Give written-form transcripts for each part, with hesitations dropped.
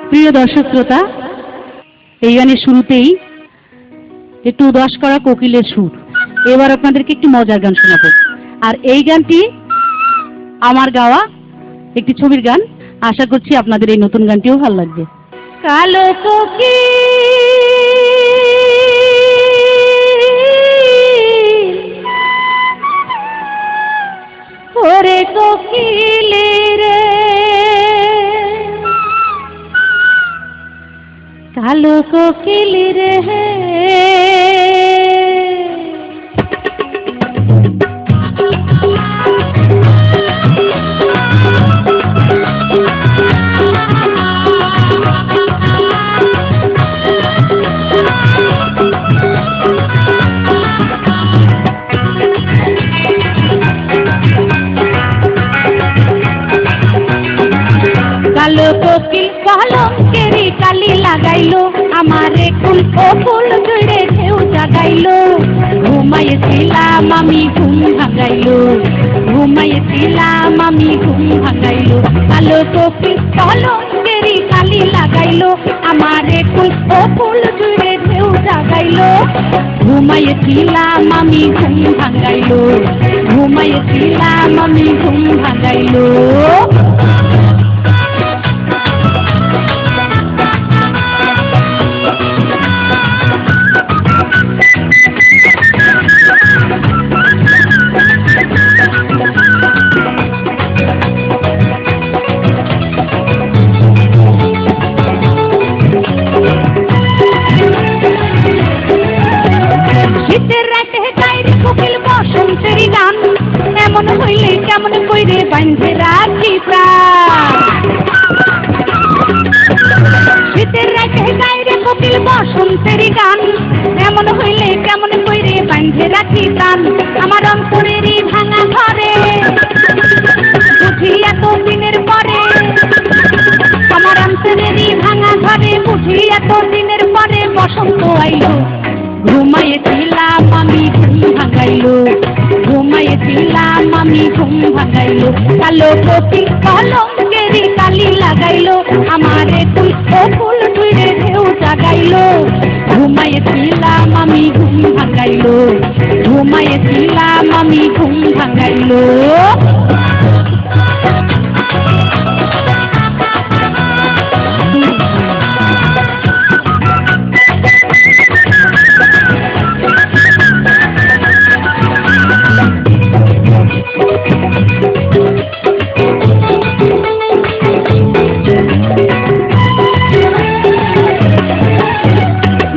প্রিয় দর্শক শ্রোতা, এই গানের শুরুতেই একটু উদাস করা কোকিলের সুর। এবার আপনাদেরকে একটি মজার গান শোনাবো। আর এই গানটি আমার গাওয়া একটি ছবির গান। আশা করছি আপনাদের এই নতুন গানটিও ভালো লাগবে। কালো কোকিল, ওরে কোকিল রে, কালো কোকিল রে, কালো কোকিল কলঙ্কেরি কালি লাগাইলো, আমারে কুল ও ফুল জুড়ে ঢেউ জাগাইলো। ঘুমাইছিলাম আমি ঘুম ভাঙাইলো, ঘুমাইছিলাম আমি ঘুম ভাঙাইলো। কালো কোকিল কলঙ্কেরি কালি লাগাইলো, আমারে কুল ও ফুল জুড়ে ঢেউ জাগাইলো। ঘুমাইছিলাম আমি ঘুম ভাঙাইলো, ঘুমাইছিলাম আমি ঘুম ভাঙাইলো। শীতের রাতে গায়ের কোকিল বসন্তের গান, এমন হইলে কেমন কইরে বাঁধে রাখি প্রাণ। শীতের রাতে গায়ের কোকিল বসন্তের গান, এমন হইলে কেমন কইরে বাঁধে রাখি প্রাণ। আমার অন্তরেরই ভাঙা ঘরে বুঝি এত দিনের পরে, আমার অন্তরেরই ভাঙা ঘরে বুঝি এত দিনের পরে বসন্ত আইলো। ঘুমাইছিলাম আমি ঘুম ভাঙাইলো, ঘুমাইছিলাম আমি ঘুম ভাঙাইলো। কালো কোকিল কলঙ্কেরি কালি লাগাইলো, আমারে তুই ও ফুল জুড়ে ঢেউ জাগাইলো। ঘুমাইছিলাম আমি ঘুম ভাঙাইলো, ঘুমাইছিলাম আমি ঘুম ভাঙাইলো।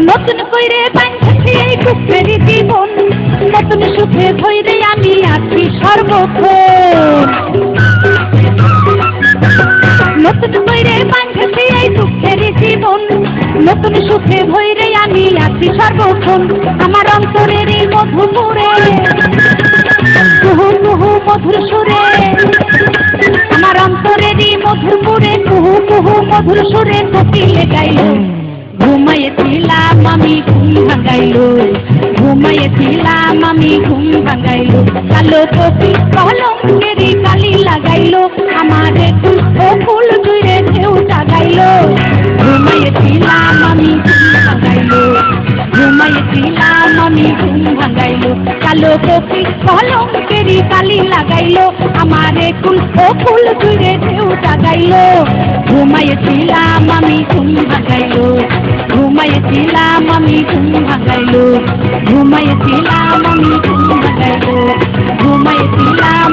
নতুন কইরে বাঁধছি এই দুঃখের জীবন, নতুন সুখে ভইরে আমি আছি সর্বক্ষণ। নতুন কইরে বাঁধছি এই দুঃখের জীবন, নতুন সুখে ভইরে আমি আছি সর্বক্ষণ। আমার অন্তরের এই মধুপুরে কুহু কুহু মধুর সুরে, আমার অন্তরের এই মধুপুরে কুহু কুহু মধুর সুরে কোকিলে গাইলো। ঘুমাইছিলাম আমি ঘুম ভাঙাইলো, ঘুমাইছিলাম আমি ঘুম ভাঙাইলো। কালো কোকিল কলঙ্কেরি কালি লাগাইলো, আমারে কুল ও ফুল জুড়ে ঢেউ জাগাইলো। ঘুমাইছিলাম আমি ঘুম ভাঙাইলো, ঘুমাইছিলাম আমি ঘুম ভাঙাইলো। কালো কোকিল কলঙ্কেরি কালি লাগাইলো, আমারে কুল ও ফুল জুড়ে ঢেউ জাগাইলো। ঘুমাইছিলাম আমি ঘুম ভাঙাইলো, ঘুমাইছিলাম আমি ঘুম ভাঙাইলো, ঘুমাইছিলাম আমি ঘুম ভাঙাইলো, ঘুমাইছিলাম